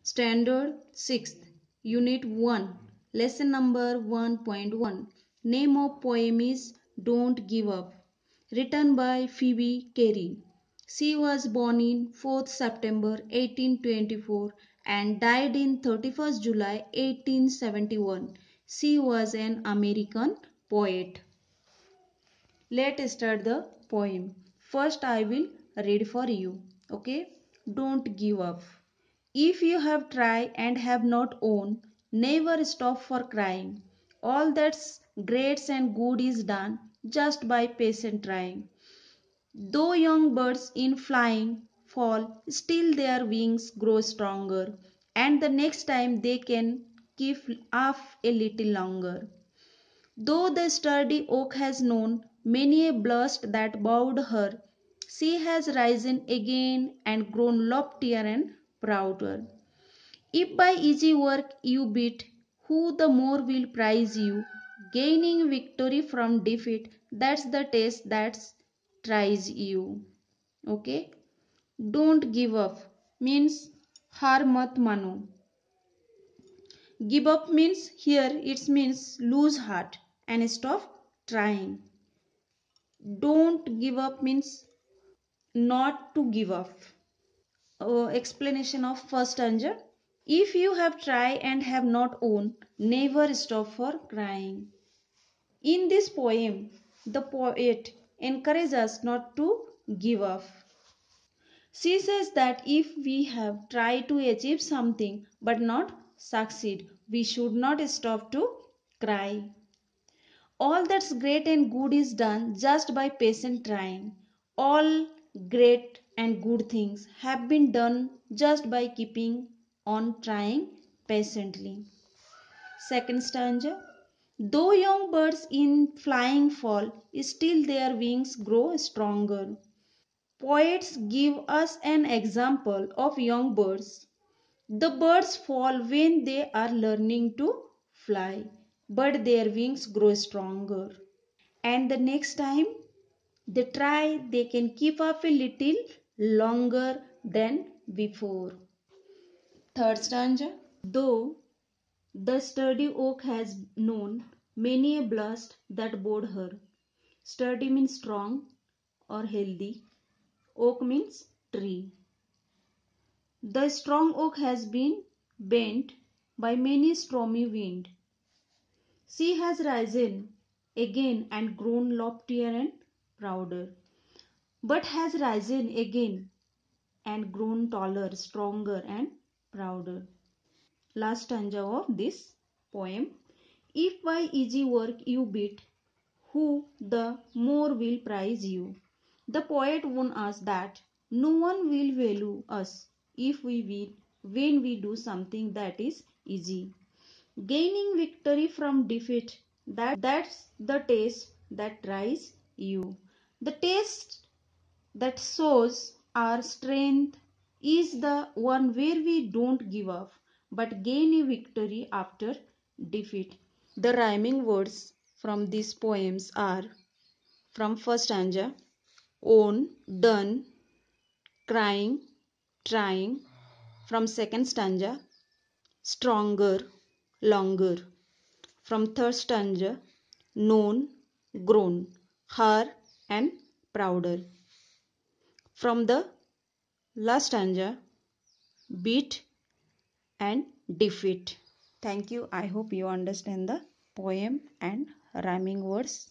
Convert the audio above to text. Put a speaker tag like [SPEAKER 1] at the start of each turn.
[SPEAKER 1] Standard 6th, Unit 1, Lesson number 1.1. Name of poem is Don't Give Up. Written by Phoebe Carey. She was born in 4th September 1824 and died in 31st July 1871. She was an American poet. Let's start the poem. First, I will read for you. Okay? Don't give up. If you have tried and have not won, never stop for crying. All that's great and good is done just by patient trying. Though young birds in flying fall, still their wings grow stronger, and the next time they can keep up a little longer. Though the sturdy oak has known many a blast that bowed her, she has risen again and grown loftier and prouder. If by easy work you beat, who the more will prize you? Gaining victory from defeat, that's the test that tries you. Okay? Don't give up means har mat mano. Give up means here it means lose heart and stop trying. Don't give up means not to give up. Explanation of first stanza. If you have tried and have not won, never stop for crying. In this poem, the poet encourages us not to give up. She says that if we have tried to achieve something but not succeed, we should not stop to cry. All that's great and good is done just by patient trying. All great and good things have been done just by keeping on trying patiently. Second stanza. Though young birds in flying fall, still their wings grow stronger. Poets give us an example of young birds. The birds fall when they are learning to fly, but their wings grow stronger. And the next time they try, they can keep up a little longer than before. Third stanza. Though the sturdy oak has known many a blast that bowed her. Sturdy means strong or healthy. Oak means tree. The strong oak has been bent by many stormy wind. She has risen again and grown loftier and prouder, but has risen again and grown taller, stronger and prouder. Last stanza of this poem. If by easy work you beat, who the more will prize you? The poet warns us that no one will value us if we win when we do something that is easy. Gaining victory from defeat, that's the test that tries you. The test that shows our strength is the one where we don't give up but gain a victory after defeat. The rhyming words from these poems are from first stanza own, done, crying, trying. From second stanza stronger, longer. From third stanza known, grown, her and prouder. From the last stanza beat and defeat. Thank you. I hope you understand the poem and rhyming words.